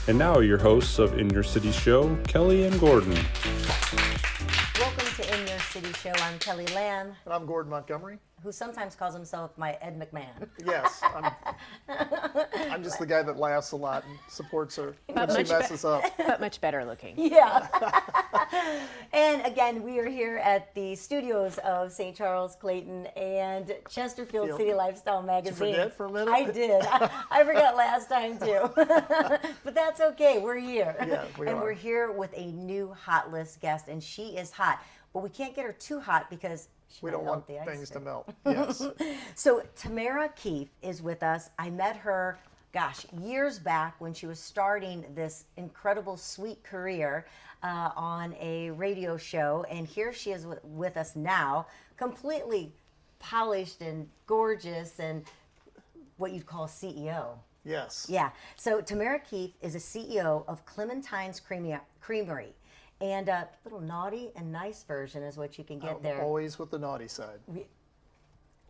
And now your hosts of In Your City Show, Kelly and Gordon. Welcome to In Your City Show. I'm Kelly Lamb, And I'm Gordon Montgomery. who sometimes calls himself my Ed McMahon. Yes, I'm just the guy that laughs a lot and supports her when she much messes up. But much better looking. Yeah. And again, we are here at the studios of St. Charles, Clayton, and Chesterfield City Lifestyle Magazine. Did you forget for a minute? I did. I forgot last time too. But that's okay. We're here. Yeah, we and are. we're here with a new hot list guest, and she is hot. But we can't get her too hot because she We might don't melt want the ice things to cream. melt. Yes. So Tamara Keefe is with us. I met her, years back when she was starting this incredible, sweet career on a radio show. And here she is with us now, completely polished and gorgeous and what you'd call CEO. Yes. Yeah. So Tamara Keefe is a CEO of Clementine's Creamery. And a little naughty and nice version is what you can get there. Always with the naughty side. We're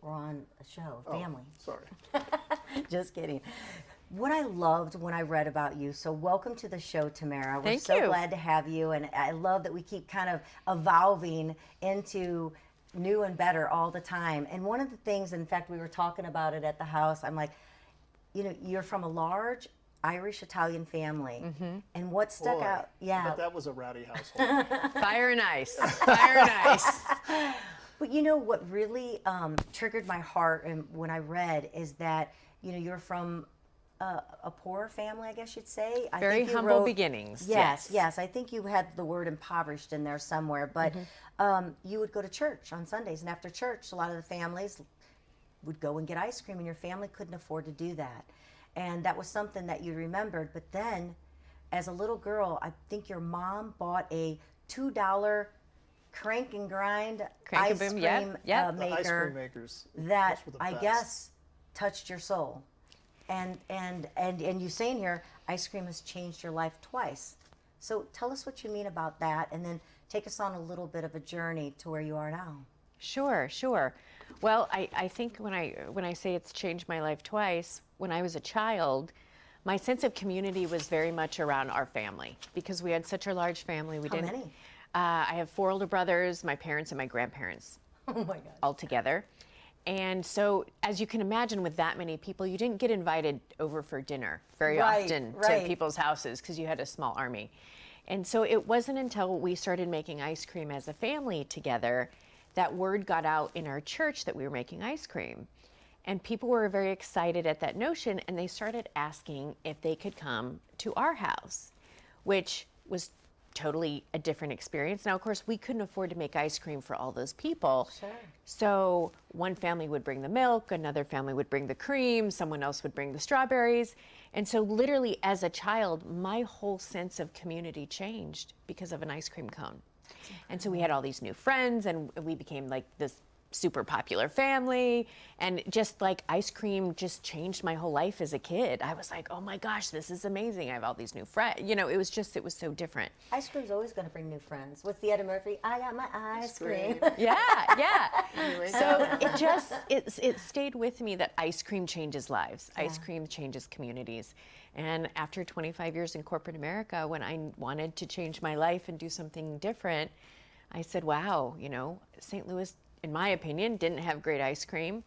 on a show, Oh, family. sorry. Just kidding. What I loved when I read about you, so welcome to the show, Tamara. We're Thank so you. glad to have you, and I love that we keep kind of evolving into new and better all the time. And one of the things, in fact, we were talking about it at the house, I'm like, you're from a large Irish-Italian family, and what stuck Boy, out, But that was a rowdy household. Fire and ice. Fire and ice. But what really triggered my heart and when I read is that, you're from a poor family, I guess you'd say. I Very think you humble wrote- beginnings. Yes. I think you had the word impoverished in there somewhere. But you would go to church on Sundays, and after church, a lot of the families would go and get ice cream, and your family couldn't afford to do that. And that was something that you remembered. But then, as a little girl, I think your mom bought a $2 crank and grind Crank ice and cream boom, yep. The ice maker cream makers. that those were the I best. guess touched your soul. And you saying here, ice cream has changed your life twice. So tell us what you mean about that, and then take us on a little bit of a journey to where you are now. Sure. Well, I think when I say it's changed my life twice, when I was a child, my sense of community was very much around our family because we had such a large family. How many? I have 4 older brothers, my parents and my grandparents Oh my God. all together. And so, as you can imagine, with that many people, you didn't get invited over for dinner very Right, often right. to people's houses because you had a small army. And so it wasn't until we started making ice cream as a family together that word got out in our church that we were making ice cream. And people were very excited at that notion, and they started asking if they could come to our house, which was totally a different experience. Now, of course, we couldn't afford to make ice cream for all those people. Sure. So one family would bring the milk, another family would bring the cream, someone else would bring the strawberries. And so literally as a child, my whole sense of community changed because of an ice cream cone. And so we had all these new friends, and we became like this super popular family, and just like ice cream just changed my whole life as a kid. I was like, oh my gosh, this is amazing. I have all these new friends. It was so different. Ice cream's always going to bring new friends. What's the Eddie Murphy? I got my ice cream. Yeah. So it stayed with me that ice cream changes lives. Ice cream changes communities. And after 25 years in corporate America, when I wanted to change my life and do something different, I said, wow, St. Louis, in my opinion, didn't have great ice cream.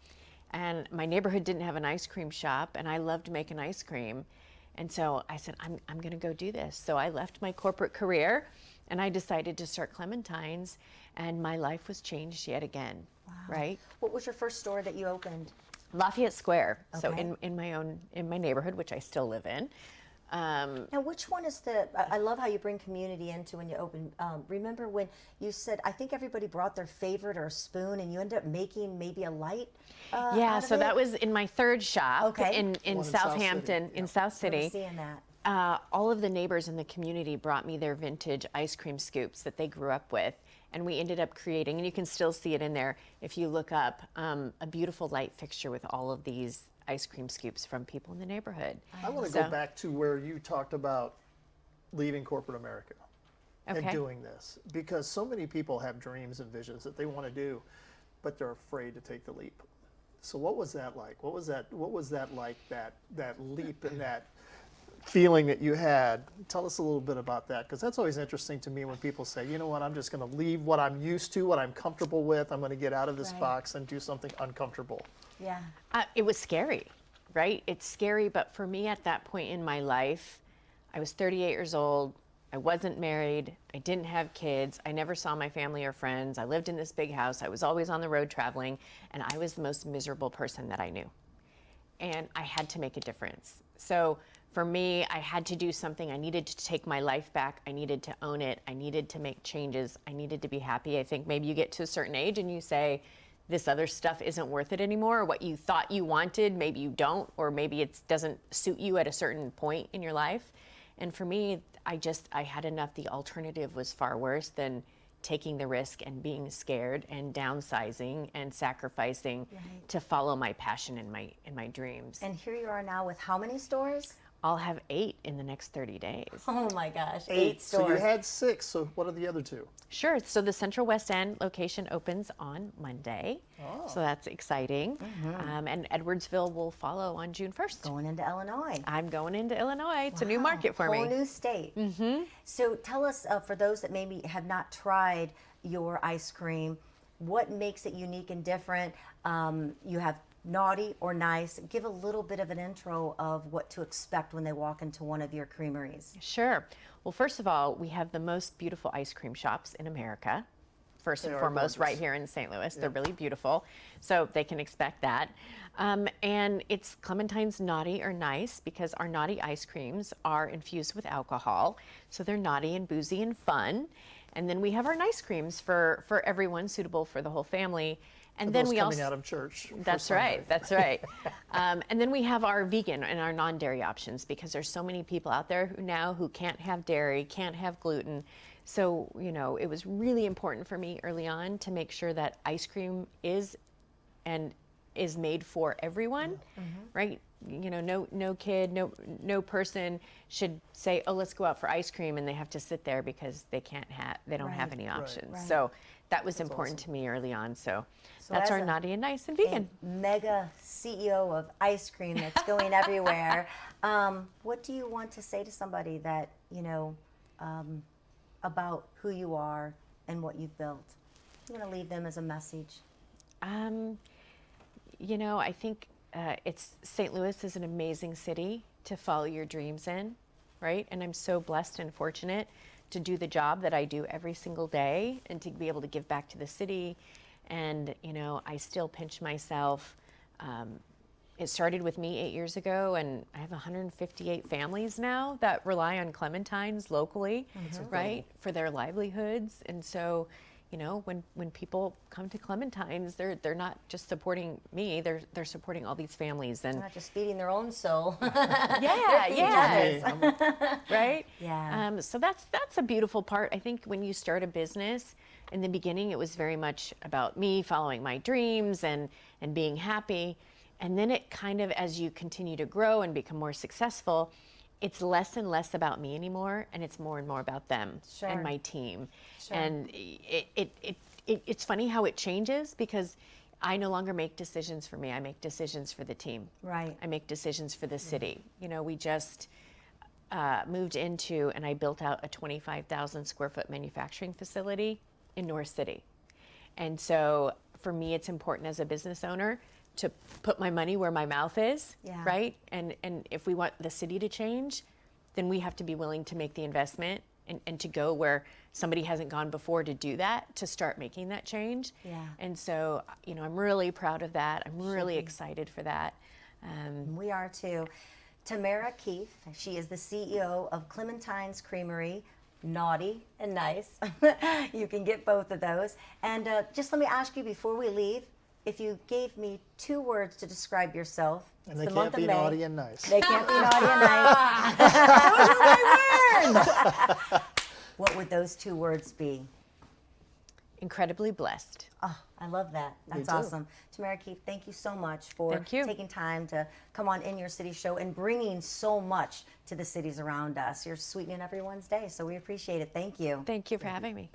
And my neighborhood didn't have an ice cream shop, and I loved making ice cream. And so I said, I'm going to go do this. So I left my corporate career, and I decided to start Clementine's, and my life was changed yet again, right? What was your first store that you opened? Lafayette Square, so Okay. in my neighborhood, which I still live in. Now, which one is I love how you bring community into when you open. Remember when you said, I think everybody brought their favorite or a spoon, and you ended up making maybe a light Yeah, out of so it? that was in my third shop Okay. in One in South Southampton, City, in yeah. South I was City. seeing that. All of the neighbors in the community brought me their vintage ice cream scoops that they grew up with. And we ended up creating, and you can still see it in there if you look up, a beautiful light fixture with all of these ice cream scoops from people in the neighborhood. I want to So- go back to where you talked about leaving corporate America and Okay. doing this, because so many people have dreams and visions that they want to do, but they're afraid to take the leap. So what was that like? What was that like, that leap and that feeling that you had. Tell us a little bit about that, because that's always interesting to me when people say, you know what, I'm just going to leave what I'm used to, what I'm comfortable with. I'm going to get out of this Right. box and do something uncomfortable. Yeah. It was scary, right? It's scary, but for me at that point in my life, I was 38 years old. I wasn't married. I didn't have kids. I never saw my family or friends. I lived in this big house. I was always on the road traveling, and I was the most miserable person that I knew. And I had to make a difference. So for me, I had to do something. I needed to take my life back. I needed to own it. I needed to make changes. I needed to be happy. I think maybe you get to a certain age and you say, this other stuff isn't worth it anymore, or what you thought you wanted, maybe you don't, or maybe it doesn't suit you at a certain point in your life. And for me, I had enough. The alternative was far worse than taking the risk and being scared and downsizing and sacrificing to follow my passion and my dreams. And here you are now with how many stores? I'll have 8 in the next 30 days. Oh my gosh, 8 stores. So you had 6. So what are the other 2? Sure. So the Central West End location opens on Monday. Oh. So that's exciting. And Edwardsville will follow on June 1st. Going into Illinois. I'm going into Illinois. It's a new market for Whole me. new state. So tell us, for those that maybe have not tried your ice cream, what makes it unique and different? You have naughty or nice. Give a little bit of an intro of what to expect when they walk into one of your creameries. Sure. Well, first of all, we have the most beautiful ice cream shops in America. First and They are foremost, right gorgeous. here in St. Louis. They're really beautiful. So they can expect that. And it's Clementine's Naughty or Nice, because our naughty ice creams are infused with alcohol. So they're naughty and boozy and fun. And then we have our nice creams for everyone, suitable for the whole family. And For then those we coming also out of church. for That's Sunday. right. That's right. And then we have our vegan and our non-dairy options, because there's so many people out there who can't have dairy, can't have gluten. So, it was really important for me early on to make sure that ice cream is made for everyone, right? No kid, no person should say, "Oh, let's go out for ice cream," and they have to sit there because they don't have Right, any options. right. So that was important to me early on. So So that's as our a- naughty and nice and vegan. Mega CEO of ice cream that's going everywhere. What do you want to say to somebody that, about who you are and what you've built? You want to leave them as a message? I think it's St. Louis is an amazing city to follow your dreams in, right? And I'm so blessed and fortunate to do the job that I do every single day and to be able to give back to the city. And, I still pinch myself. It started with me 8 years ago, and I have 158 families now that rely on Clementines locally, right, for their livelihoods. And so, when people come to Clementines, they're not just supporting me; they're supporting all these families. And They're not just feeding their own soul. yeah, feeding yeah, others. right. Yeah. So that's a beautiful part. I think when you start a business, in the beginning, it was very much about me following my dreams and being happy. And then it kind of, as you continue to grow and become more successful, it's less and less about me anymore, and it's more and more about them Sure. and my team. Sure. And it's funny how it changes, because I no longer make decisions for me. I make decisions for the team. Right. I make decisions for the city. We just moved into, and I built out a 25,000 square foot manufacturing facility in North City. And so for me, it's important as a business owner to put my money where my mouth is, Yeah. right? And if we want the city to change, then we have to be willing to make the investment and to go where somebody hasn't gone before to do that, to start making that change. Yeah. And so, I'm really proud of that. I'm really excited for that. We are too. Tamara Keefe, she is the CEO of Clementine's Creamery, Naughty and Nice. You can get both of those. And just let me ask you before we leave, if you gave me 2 words to describe yourself, And it's they the can't month be of May. naughty and nice. They can't be naughty and nice. Those are my words. What would those 2 words be? Incredibly blessed. Oh, I love that. That's too. awesome. Tamara Keefe, thank you so much for Thank you. taking time to come on In Your City Show and bringing so much to the cities around us. You're sweetening everyone's day, so we appreciate it. Thank you. Thank you for having me.